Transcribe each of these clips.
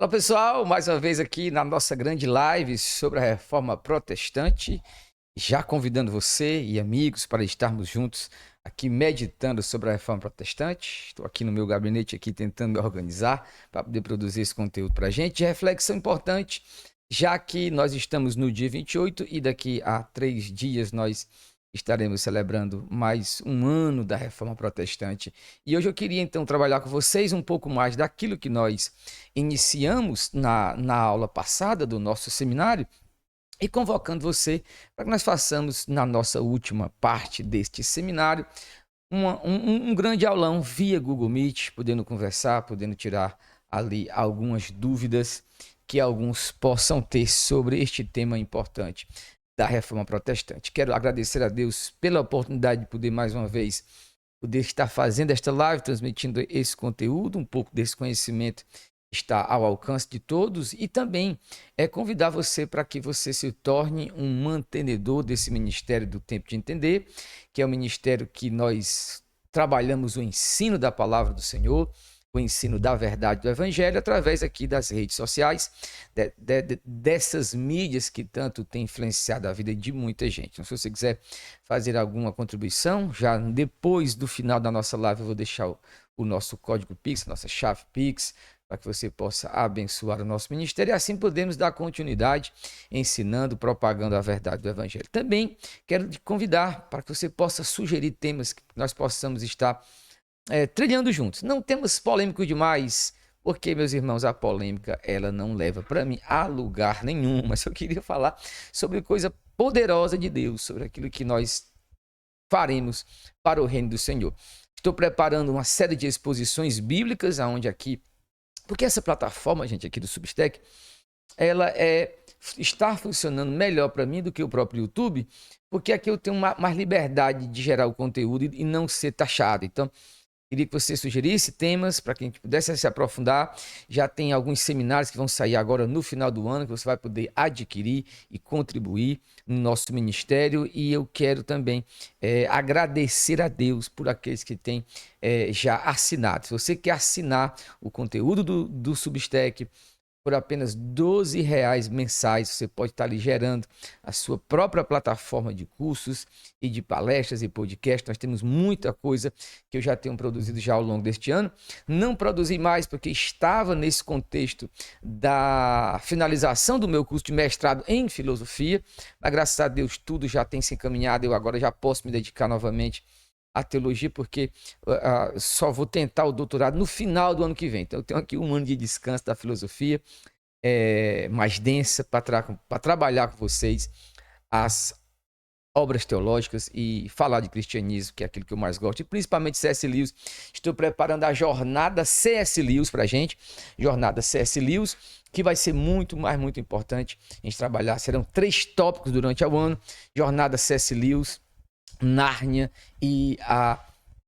Olá pessoal, mais uma vez aqui na nossa grande live sobre a Reforma Protestante, já convidando você e amigos para estarmos juntos aqui meditando sobre a Reforma Protestante. Estou aqui no meu gabinete aqui tentando me organizar para poder produzir esse conteúdo para a gente. Reflexão importante, já que nós estamos no dia 28 e daqui a 3 dias nós estaremos celebrando mais um ano da Reforma Protestante. E hoje eu queria então trabalhar com vocês um pouco mais daquilo que nós iniciamos na aula passada do nosso seminário e convocando você para que nós façamos na nossa última parte deste seminário um grande aulão via Google Meet, podendo conversar, podendo tirar ali algumas dúvidas que alguns possam ter sobre este tema importante da Reforma Protestante. Quero agradecer a Deus pela oportunidade de poder mais uma vez poder estar fazendo esta live, transmitindo esse conteúdo, um pouco desse conhecimento está ao alcance de todos e também convidar você para que você se torne um mantenedor desse Ministério do Tempo de Entender, que é o ministério que nós trabalhamos o ensino da palavra do Senhor, o ensino da verdade do Evangelho, através aqui das redes sociais, dessas mídias que tanto têm influenciado a vida de muita gente. Então, se você quiser fazer alguma contribuição, já depois do final da nossa live eu vou deixar o nosso código Pix, nossa chave Pix, para que você possa abençoar o nosso ministério e assim podemos dar continuidade ensinando, propagando a verdade do Evangelho. Também quero te convidar para que você possa sugerir temas que nós possamos estar trilhando juntos. Não temos polêmico demais, porque, meus irmãos, a polêmica ela não leva para mim a lugar nenhum, mas eu queria falar sobre coisa poderosa de Deus, sobre aquilo que nós faremos para o reino do Senhor. Estou preparando uma série de exposições bíblicas, aonde aqui porque essa plataforma, gente, aqui do Substack, ela está funcionando melhor para mim do que o próprio YouTube, porque aqui eu tenho mais liberdade de gerar o conteúdo e não ser taxado. Então, queria que você sugerisse temas para que a gente pudesse se aprofundar. Já tem alguns seminários que vão sair agora no final do ano, que você vai poder adquirir e contribuir no nosso ministério. E eu quero também agradecer a Deus por aqueles que têm já assinado. Se você quer assinar o conteúdo do Substack, por apenas R$ 12 mensais, você pode estar ali gerando a sua própria plataforma de cursos e de palestras e podcasts. Nós temos muita coisa que eu já tenho produzido já ao longo deste ano. Não produzi mais porque estava nesse contexto da finalização do meu curso de mestrado em filosofia, mas graças a Deus tudo já tem se encaminhado, eu agora já posso me dedicar novamente a teologia, porque só vou tentar o doutorado no final do ano que vem. Então, eu tenho aqui um ano de descanso da filosofia, mais densa, para trabalhar com vocês as obras teológicas e falar de cristianismo, que é aquilo que eu mais gosto, e principalmente C.S. Lewis. Estou preparando a jornada C.S. Lewis para a gente, jornada C.S. Lewis, que vai ser muito, mas muito importante a gente trabalhar. Serão 3 tópicos durante o ano: jornada C.S. Lewis, Nárnia e a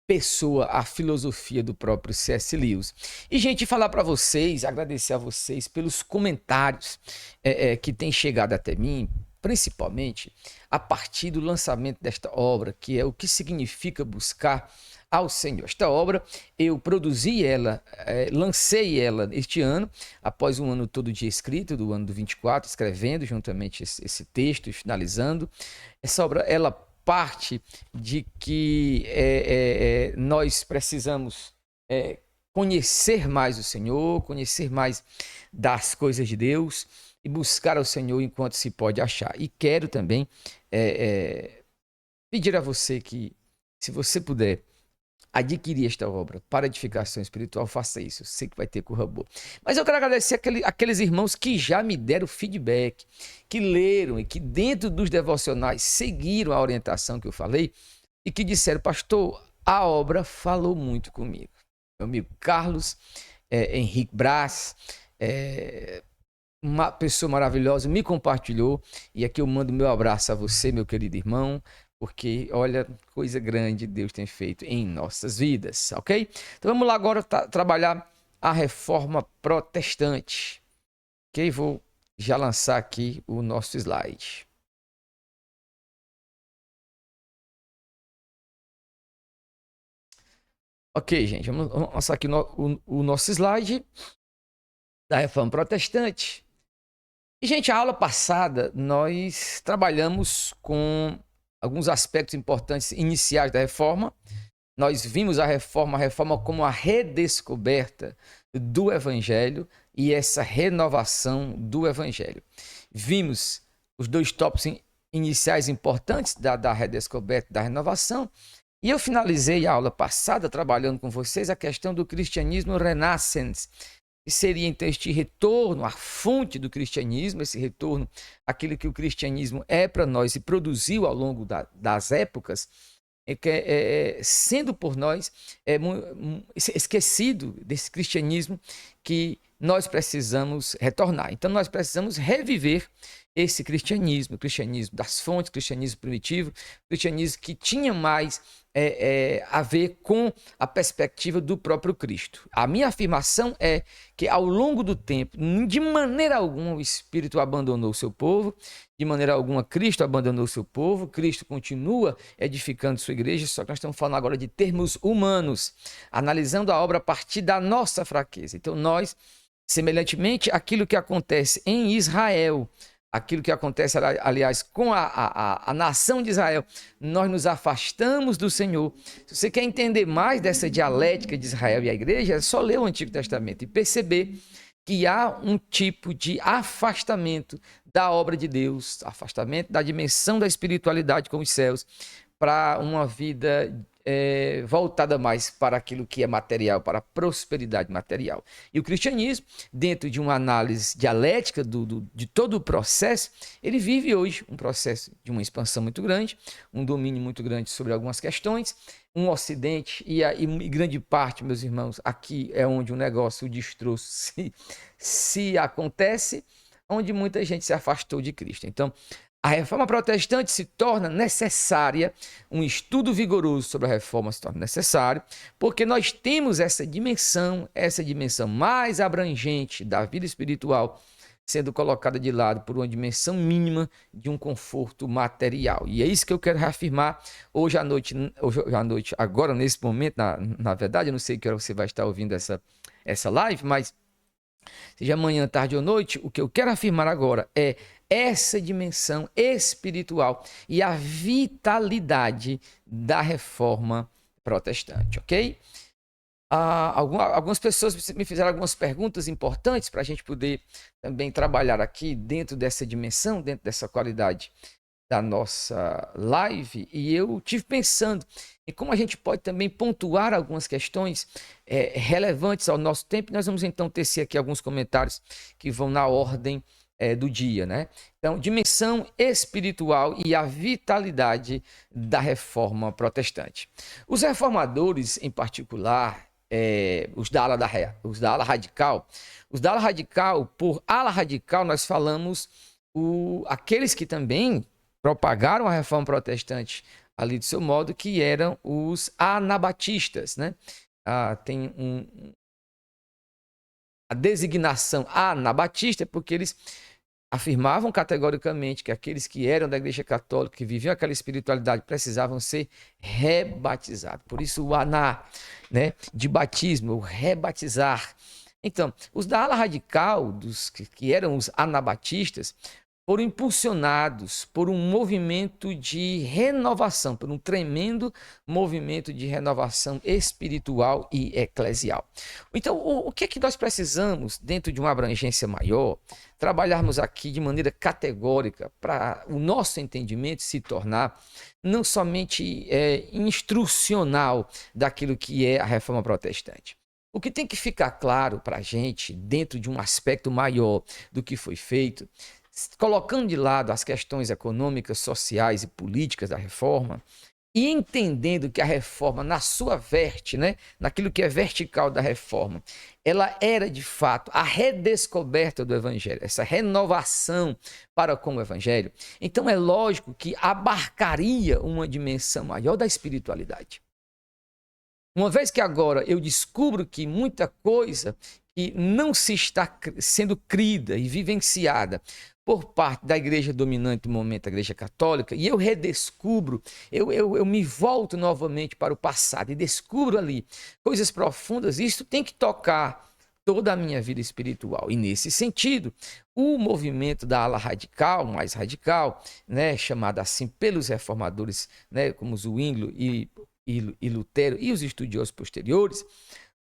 pessoa, a filosofia do próprio C.S. Lewis. E, gente, falar para vocês, agradecer a vocês pelos comentários que têm chegado até mim, principalmente a partir do lançamento desta obra, que é o que significa buscar ao Senhor. Esta obra, eu produzi ela, lancei ela este ano, após um ano todo de escrito, do ano do 24, escrevendo juntamente esse texto, finalizando. Essa obra, ela parte de que nós precisamos conhecer mais o Senhor, conhecer mais das coisas de Deus e buscar ao Senhor enquanto se pode achar. E quero também pedir a você que, se você puder adquirir esta obra para edificação espiritual, faça isso. Eu sei que vai ter coisa boa. Mas eu quero agradecer aqueles irmãos que já me deram feedback, que leram e que dentro dos devocionais seguiram a orientação que eu falei e que disseram: pastor, a obra falou muito comigo. Meu amigo Carlos Henrique Braz, uma pessoa maravilhosa, me compartilhou, e aqui eu mando meu abraço a você, meu querido irmão, porque olha, coisa grande Deus tem feito em nossas vidas, ok? Então vamos lá agora trabalhar a reforma protestante, ok? Vou já lançar aqui o nosso slide. Ok, gente, vamos lançar aqui o nosso slide. da Reforma Protestante. E, gente, a aula passada nós trabalhamos com alguns aspectos importantes iniciais da Reforma. Nós vimos a reforma como a redescoberta do Evangelho e essa renovação do Evangelho. Vimos os dois tópicos iniciais importantes da redescoberta e da renovação. E eu finalizei a aula passada trabalhando com vocês a questão do cristianismo renascens, que seria então este retorno à fonte do cristianismo, esse retorno àquilo que o cristianismo é para nós e produziu ao longo das épocas, sendo por nós esquecido desse cristianismo que nós precisamos retornar. Então nós precisamos reviver esse cristianismo, o cristianismo das fontes, o cristianismo primitivo, o cristianismo que tinha mais a ver com a perspectiva do próprio Cristo. A minha afirmação é que ao longo do tempo, de maneira alguma o Espírito abandonou o seu povo, de maneira alguma Cristo abandonou o seu povo, Cristo continua edificando sua igreja, só que nós estamos falando agora de termos humanos, analisando a obra a partir da nossa fraqueza. Então nós, semelhantemente àquilo que acontece em Israel, aquilo que acontece, aliás, com a nação de Israel, nós nos afastamos do Senhor. Se você quer entender mais dessa dialética de Israel e a igreja, é só ler o Antigo Testamento e perceber que há um tipo de afastamento da obra de Deus, afastamento da dimensão da espiritualidade com os céus, para uma vida voltada mais para aquilo que é material, para a prosperidade material. E o cristianismo, dentro de uma análise dialética de todo o processo, ele vive hoje um processo de uma expansão muito grande, um domínio muito grande sobre algumas questões, um ocidente e grande parte, meus irmãos, aqui é onde o negócio, o destroço se acontece, onde muita gente se afastou de Cristo. Então, a reforma protestante se torna necessária, um estudo vigoroso sobre a reforma se torna necessário, porque nós temos essa dimensão mais abrangente da vida espiritual sendo colocada de lado por uma dimensão mínima de um conforto material. E é isso que eu quero reafirmar hoje à noite, agora nesse momento, na verdade, eu não sei que hora você vai estar ouvindo essa live, mas seja amanhã, tarde ou noite, o que eu quero afirmar agora é essa dimensão espiritual e a vitalidade da reforma protestante, ok? Algumas pessoas me fizeram algumas perguntas importantes para a gente poder também trabalhar aqui dentro dessa dimensão, dentro dessa qualidade da nossa live, e eu tive pensando em como a gente pode também pontuar algumas questões relevantes ao nosso tempo. Nós vamos então tecer aqui alguns comentários que vão na ordem do dia, né? Então, dimensão espiritual e a vitalidade da reforma protestante. Os reformadores, em particular, os da ala radical, por ala radical nós falamos aqueles que também propagaram a reforma protestante ali do seu modo, que eram os anabatistas, né? Tem a designação anabatista porque eles afirmavam categoricamente que aqueles que eram da Igreja Católica, que viviam aquela espiritualidade, precisavam ser rebatizados. Por isso o aná, né, de batismo, o rebatizar. Então, os da ala radical, que eram os anabatistas, foram impulsionados por um movimento de renovação, por um tremendo movimento de renovação espiritual e eclesial. Então, o que é que nós precisamos, dentro de uma abrangência maior, trabalharmos aqui de maneira categórica para o nosso entendimento se tornar não somente instrucional daquilo que é a reforma protestante. O que tem que ficar claro para a gente, dentro de um aspecto maior do que foi feito, colocando de lado as questões econômicas, sociais e políticas da reforma e entendendo que a reforma, na sua verte, né, naquilo que é vertical da reforma, ela era de fato a redescoberta do Evangelho, essa renovação para com o Evangelho. Então é lógico que abarcaria uma dimensão maior da espiritualidade. Uma vez que agora eu descubro que muita coisa que não se está sendo crida e vivenciada por parte da igreja dominante do momento, a igreja católica, e eu redescubro, eu me volto novamente para o passado e descubro ali coisas profundas, isso tem que tocar toda a minha vida espiritual. E nesse sentido, o movimento da ala radical, mais radical, né, chamada assim pelos reformadores, né, como Zwinglio e Lutero e os estudiosos posteriores,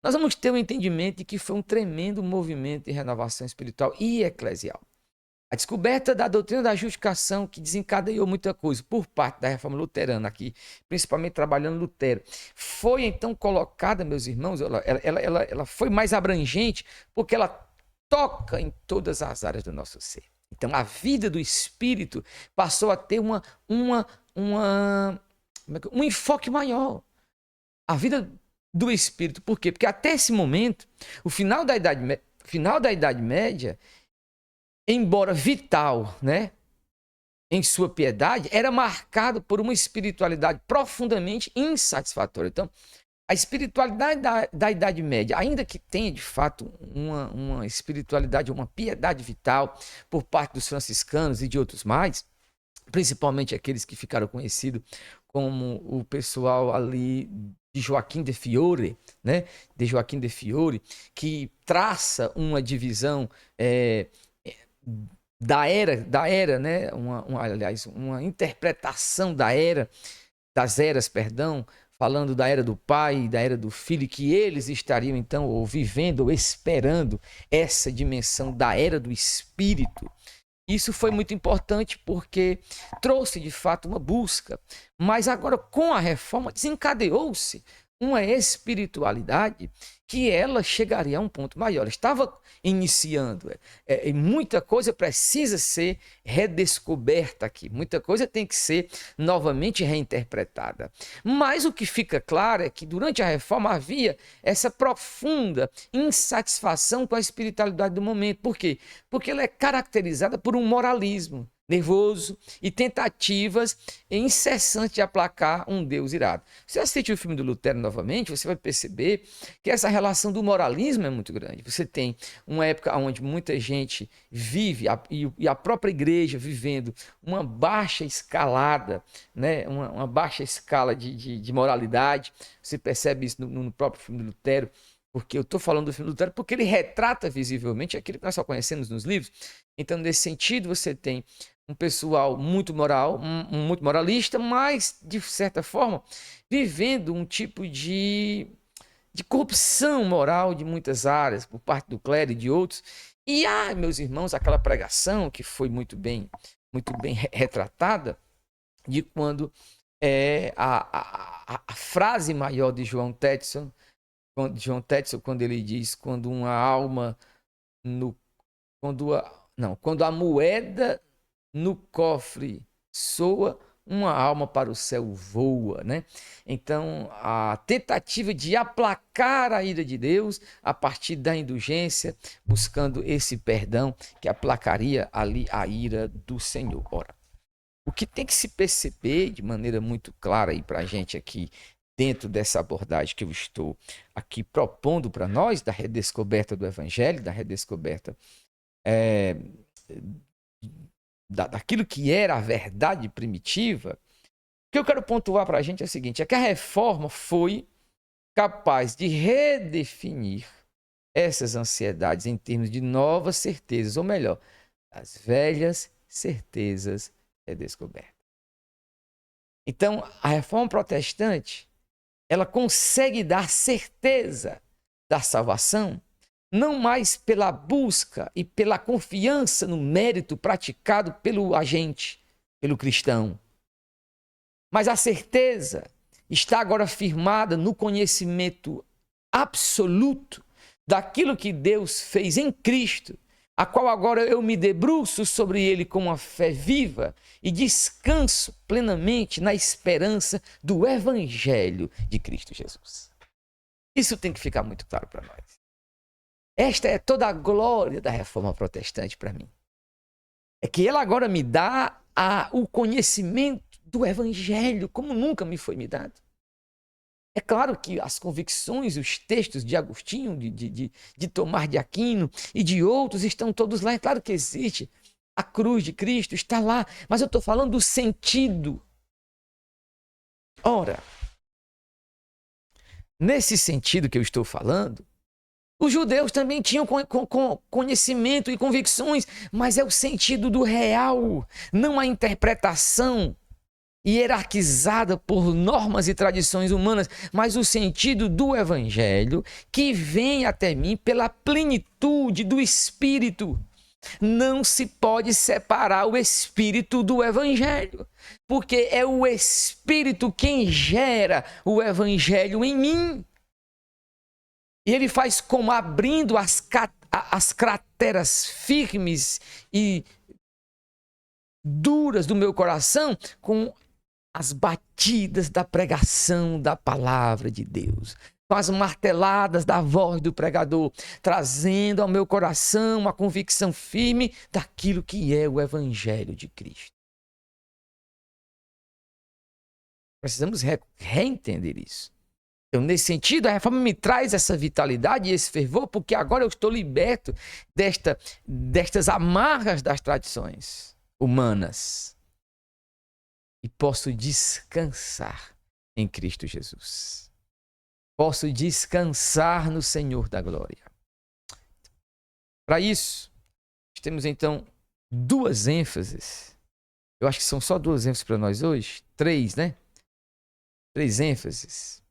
nós vamos ter um entendimento de que foi um tremendo movimento de renovação espiritual e eclesial. A descoberta da doutrina da justificação, que desencadeou muita coisa por parte da reforma luterana aqui, principalmente trabalhando Lutero, foi então colocada, meus irmãos, ela foi mais abrangente porque ela toca em todas as áreas do nosso ser. Então a vida do espírito passou a ter um enfoque maior. A vida do espírito, por quê? Porque até esse momento, o final da Idade Média, embora vital, né, em sua piedade, era marcado por uma espiritualidade profundamente insatisfatória. Então, a espiritualidade da Idade Média, ainda que tenha de fato uma espiritualidade, uma piedade vital por parte dos franciscanos e de outros mais, principalmente aqueles que ficaram conhecidos como o pessoal ali de Joaquim de Fiore, né, de Joaquim de Fiore, que traça uma divisão da era, né? Aliás, uma interpretação das eras, perdão, falando da era do Pai e da era do Filho, que eles estariam então ou vivendo ou esperando essa dimensão da era do Espírito. Isso foi muito importante porque trouxe de fato uma busca, mas agora com a reforma desencadeou-se uma espiritualidade que ela chegaria a um ponto maior. Estava iniciando. E muita coisa precisa ser redescoberta aqui. Muita coisa tem que ser novamente reinterpretada. Mas o que fica claro é que durante a reforma havia essa profunda insatisfação com a espiritualidade do momento. Por quê? Porque ela é caracterizada por um moralismo nervoso e tentativas incessantes de aplacar um Deus irado. Se você assistir o filme do Lutero novamente, você vai perceber que essa relação do moralismo é muito grande. Você tem uma época onde muita gente vive, e a própria igreja vivendo uma baixa escalada, né? uma baixa escala de moralidade. Você percebe isso no próprio filme do Lutero, porque eu estou falando do filme do Lutero porque ele retrata visivelmente aquilo que nós só conhecemos nos livros. Então, nesse sentido, você tem um pessoal muito moral, muito moralista, mas, de certa forma, vivendo um tipo de corrupção moral de muitas áreas, por parte do clero e de outros. E, meus irmãos, aquela pregação que foi muito bem retratada, de quando a frase maior de João Tetzel, quando ele diz, quando a moeda no cofre soa, uma alma para o céu voa, né? Então, a tentativa de aplacar a ira de Deus a partir da indulgência, buscando esse perdão que aplacaria ali a ira do Senhor. Ora, o que tem que se perceber de maneira muito clara aí para a gente aqui, dentro dessa abordagem que eu estou aqui propondo para nós, da redescoberta do Evangelho, da redescoberta daquilo que era a verdade primitiva, o que eu quero pontuar para a gente é o seguinte, é que a reforma foi capaz de redefinir essas ansiedades em termos de novas certezas, ou melhor, as velhas certezas redescobertas. Então, a reforma protestante, ela consegue dar certeza da salvação, não mais pela busca e pela confiança no mérito praticado pelo agente, pelo cristão. Mas a certeza está agora firmada no conhecimento absoluto daquilo que Deus fez em Cristo, a qual agora eu me debruço sobre ele com uma fé viva e descanso plenamente na esperança do Evangelho de Cristo Jesus. Isso tem que ficar muito claro para nós. Esta é toda a glória da reforma protestante para mim. É que ela agora me dá o conhecimento do Evangelho, como nunca me foi me dado. É claro que as convicções, os textos de Agostinho, de Tomás de Aquino e de outros estão todos lá. É claro que existe. A cruz de Cristo está lá. Mas eu estou falando do sentido. Ora, nesse sentido que eu estou falando, Os judeus também tinham conhecimento e convicções, mas é o sentido do real, não a interpretação hierarquizada por normas e tradições humanas, mas o sentido do evangelho que vem até mim pela plenitude do Espírito. Não se pode separar o Espírito do evangelho, porque é o Espírito quem gera o evangelho em mim. E ele faz como abrindo as crateras firmes e duras do meu coração com as batidas da pregação da palavra de Deus, com as marteladas da voz do pregador, trazendo ao meu coração uma convicção firme daquilo que é o Evangelho de Cristo. Precisamos reentender isso. Então, nesse sentido, a reforma me traz essa vitalidade e esse fervor, porque agora eu estou liberto destas amarras das tradições humanas e posso descansar em Cristo Jesus. Posso descansar no Senhor da glória. Para isso, temos então duas ênfases. Eu acho que são só duas ênfases para nós hoje. Três, né? Três ênfases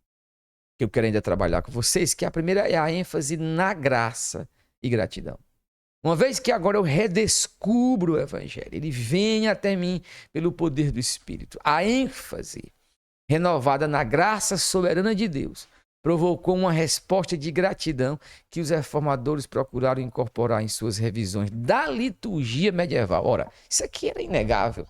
que eu quero ainda trabalhar com vocês, que a primeira é a ênfase na graça e gratidão. Uma vez que agora eu redescubro o Evangelho, ele vem até mim pelo poder do Espírito. A ênfase renovada na graça soberana de Deus provocou uma resposta de gratidão que os reformadores procuraram incorporar em suas revisões da liturgia medieval. Ora, isso aqui era inegável.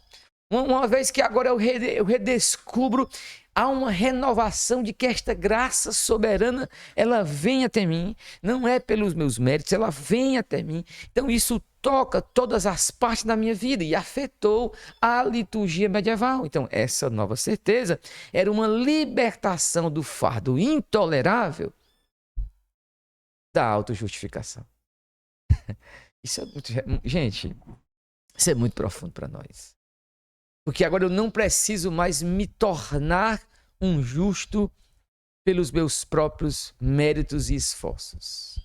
Uma vez que agora eu redescubro, há uma renovação de que esta graça soberana, ela vem até mim, não é pelos meus méritos, ela vem até mim. Então isso toca todas as partes da minha vida e afetou a liturgia medieval. Então essa nova certeza era uma libertação do fardo intolerável da autojustificação. Isso é muito, gente, isso é muito profundo para nós. Porque agora eu não preciso mais me tornar um justo pelos meus próprios méritos e esforços.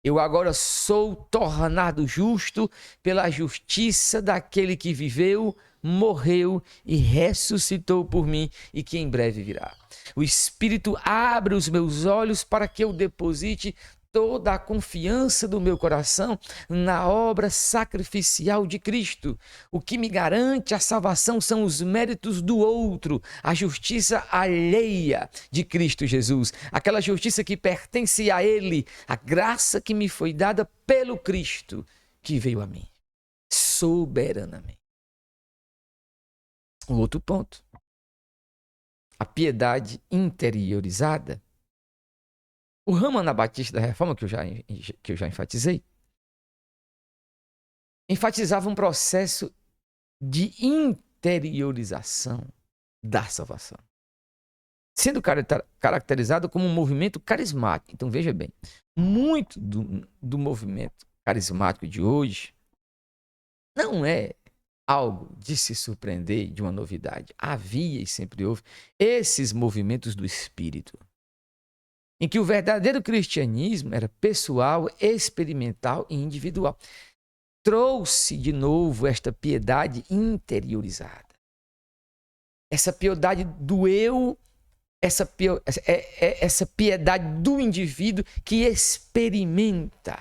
Eu agora sou tornado justo pela justiça daquele que viveu, morreu e ressuscitou por mim e que em breve virá. O Espírito abre os meus olhos para que eu deposite toda a confiança do meu coração na obra sacrificial de Cristo. O que me garante a salvação são os méritos do outro, a justiça alheia de Cristo Jesus, aquela justiça que pertence a Ele, a graça que me foi dada pelo Cristo que veio a mim, soberanamente. Um outro ponto, a piedade interiorizada. O ramo anabatista da reforma, que eu já enfatizei, enfatizava um processo de interiorização da salvação, sendo caracterizado como um movimento carismático. Então veja bem, muito do movimento carismático de hoje não é algo de se surpreender, de uma novidade. Havia e sempre houve esses movimentos do Espírito, em que o verdadeiro cristianismo era pessoal, experimental e individual. Trouxe de novo esta piedade interiorizada. Essa piedade do eu, essa piedade do indivíduo que experimenta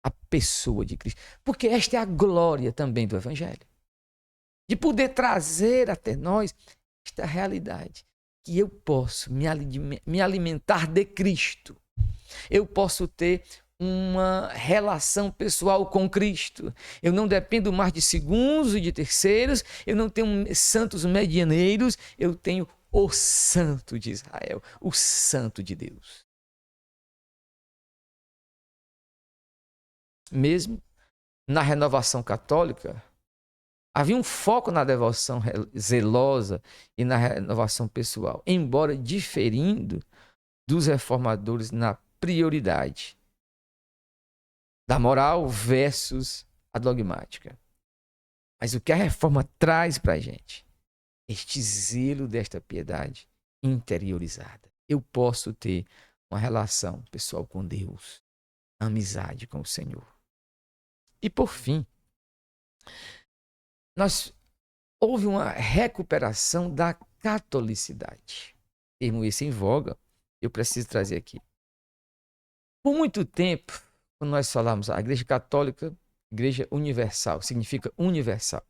a pessoa de Cristo. Porque esta é a glória também do Evangelho. De poder trazer até nós esta realidade. Que eu posso me alimentar de Cristo. Eu posso ter uma relação pessoal com Cristo. Eu não dependo mais de segundos e de terceiros. Eu não tenho santos medianeiros. Eu tenho o Santo de Israel, o Santo de Deus. Mesmo na renovação católica, havia um foco na devoção zelosa e na renovação pessoal, embora diferindo dos reformadores na prioridade da moral versus a dogmática. Mas o que a reforma traz para a gente? Este zelo desta piedade interiorizada. Eu posso ter uma relação pessoal com Deus, amizade com o Senhor. E por fim, houve uma recuperação da catolicidade. Termo esse em voga, eu preciso trazer aqui. Por muito tempo, quando nós falamos a Igreja Católica, Igreja Universal, significa universal.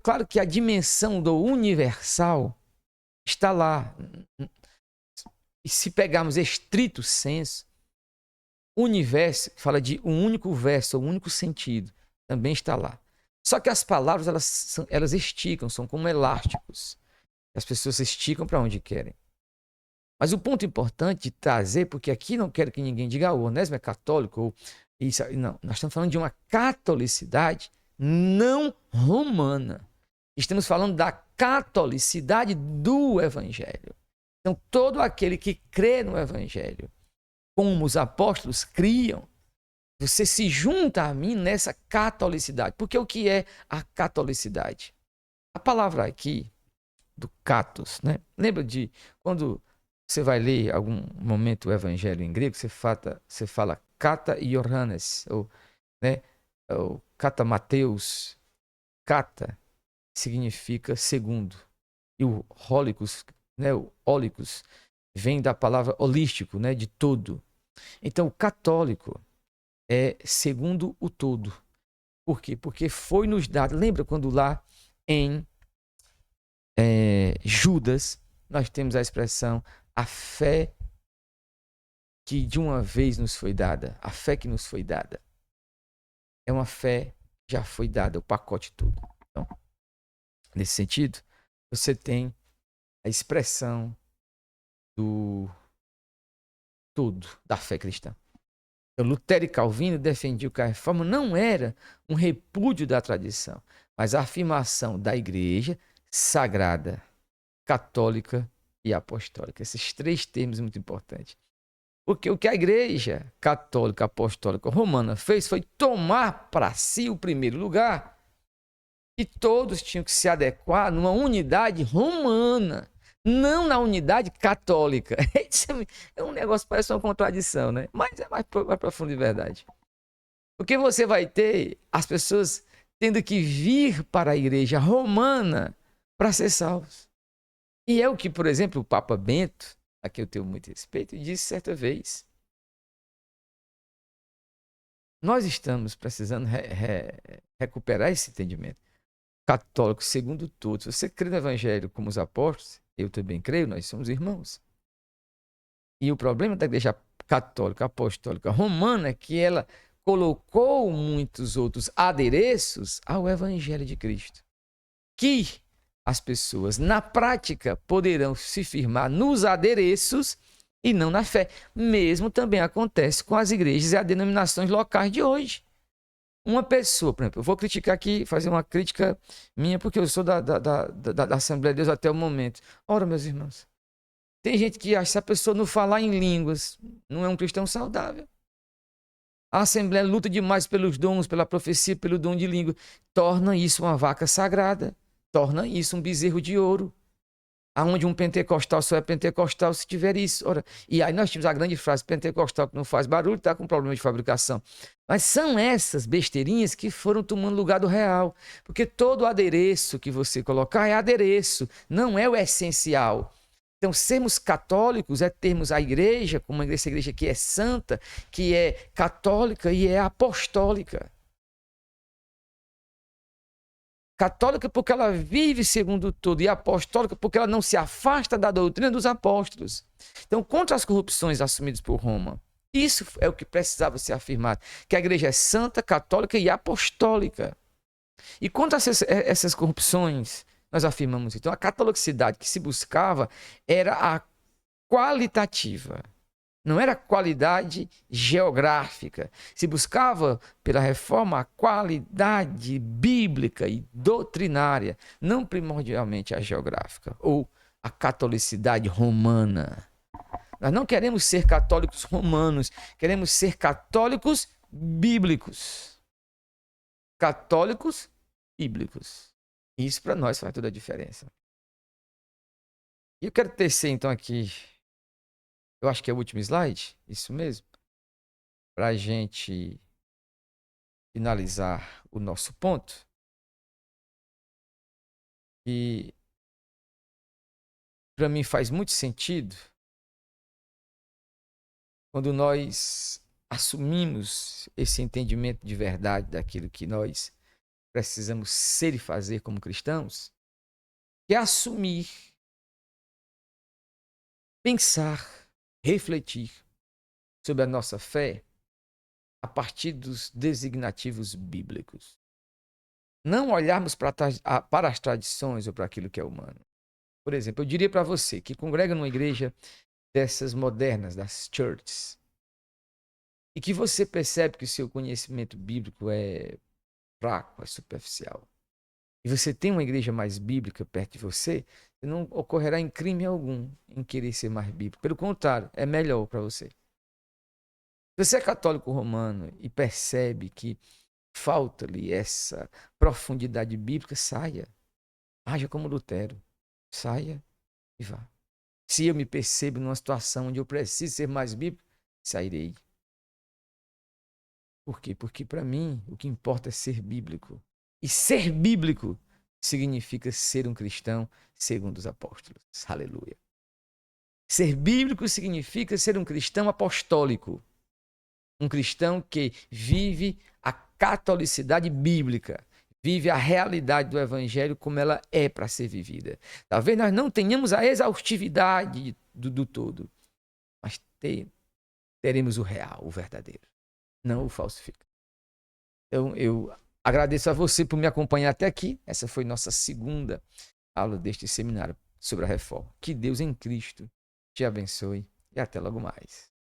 Claro que a dimensão do universal está lá. E se pegarmos estrito senso, universo fala de um único verso, um único sentido, também está lá. Só que as palavras elas esticam, são como elásticos. As pessoas esticam para onde querem. Mas o ponto importante de trazer, porque aqui não quero que ninguém diga o Onésimo é católico, ou isso, não, nós estamos falando de uma catolicidade não romana. Estamos falando da catolicidade do Evangelho. Então, todo aquele que crê no Evangelho, como os apóstolos criam, você se junta a mim nessa catolicidade. Porque o que é a catolicidade? A palavra aqui, do catos, né? Lembra de quando você vai ler algum momento o Evangelho em grego, você fala kata Iohannes, ou, né, ou kata Mateus. Kata significa segundo. E o hólicos, né, o hólicos, vem da palavra holístico, né, de todo. Então, o católico é segundo o todo. Por quê? Porque foi nos dado. Lembra quando lá em Judas nós temos a expressão a fé que de uma vez nos foi dada. A fé que nos foi dada. É uma fé que já foi dada, o pacote todo. Então, nesse sentido, você tem a expressão do todo da fé cristã. Então, Lutero e Calvino defendiam que a reforma não era um repúdio da tradição, mas a afirmação da igreja sagrada, católica e apostólica. Esses três termos muito importantes. Porque o que a igreja católica, apostólica, romana fez foi tomar para si o primeiro lugar e todos tinham que se adequar numa unidade romana, não na unidade católica. É um negócio que parece uma contradição, né? Mas é mais profundo de verdade. Porque você vai ter as pessoas tendo que vir para a igreja romana para ser salvos. E é o que, por exemplo, o Papa Bento, a quem eu tenho muito respeito, disse certa vez. Nós estamos precisando recuperar esse entendimento. Católico, segundo todos. Se você crê no Evangelho como os apóstolos, eu também creio, nós somos irmãos. E o problema da igreja católica, apostólica, romana é que ela colocou muitos outros adereços ao Evangelho de Cristo. Que as pessoas, na prática, poderão se firmar nos adereços e não na fé. Mesmo também acontece com as igrejas e as denominações locais de hoje. Uma pessoa, por exemplo, eu vou criticar aqui, fazer uma crítica minha, porque eu sou da Assembleia de Deus até o momento. Ora, meus irmãos, tem gente que acha que se a pessoa não falar em línguas, não é um cristão saudável. A Assembleia luta demais pelos dons, pela profecia, pelo dom de língua. Torna isso uma vaca sagrada. Torna isso um bezerro de ouro. Aonde um pentecostal só é pentecostal se tiver isso. Ora, e aí nós tínhamos a grande frase, pentecostal que não faz barulho, está com problema de fabricação. Mas são essas besteirinhas que foram tomando lugar do real. Porque todo adereço que você colocar é adereço, não é o essencial. Então, sermos católicos é termos a igreja, como essa igreja que é santa, que é católica e é apostólica. Católica porque ela vive segundo tudo, e apostólica porque ela não se afasta da doutrina dos apóstolos. Então, contra as corrupções assumidas por Roma, isso é o que precisava ser afirmado, que a igreja é santa, católica e apostólica. E contra essas corrupções, nós afirmamos, então, a catolicidade que se buscava era a qualitativa. Não era qualidade geográfica. Se buscava, pela reforma, a qualidade bíblica e doutrinária, não primordialmente a geográfica, ou a catolicidade romana. Nós não queremos ser católicos romanos, queremos ser católicos bíblicos. Católicos bíblicos. Isso para nós faz toda a diferença. E eu quero tecer, então, aqui Eu acho que é o último slide, isso mesmo. Para a gente finalizar o nosso ponto. E para mim faz muito sentido quando nós assumimos esse entendimento de verdade daquilo que nós precisamos ser e fazer como cristãos, que é assumir, pensar, refletir sobre a nossa fé a partir dos designativos bíblicos. Não olharmos para as tradições ou para aquilo que é humano. Por exemplo, eu diria para você que congrega numa igreja dessas modernas, das churches, e que você percebe que o seu conhecimento bíblico é fraco, é superficial, e você tem uma igreja mais bíblica perto de você, não ocorrerá em crime algum em querer ser mais bíblico. Pelo contrário, é melhor para você. Se você é católico romano e percebe que falta-lhe essa profundidade bíblica, saia. Haja como Lutero. Saia e vá. Se eu me percebo numa situação onde eu preciso ser mais bíblico, sairei. Por quê? Porque para mim o que importa é ser bíblico. E ser bíblico significa ser um cristão segundo os apóstolos. Aleluia. Ser bíblico significa ser um cristão apostólico. Um cristão que vive a catolicidade bíblica, vive a realidade do evangelho como ela é para ser vivida. Talvez nós não tenhamos a exaustividade do todo, mas teremos o real, o verdadeiro, não o falsificado. Então, eu agradeço a você por me acompanhar até aqui. Essa foi nossa segunda aula deste seminário sobre a reforma. Que Deus em Cristo te abençoe e até logo mais.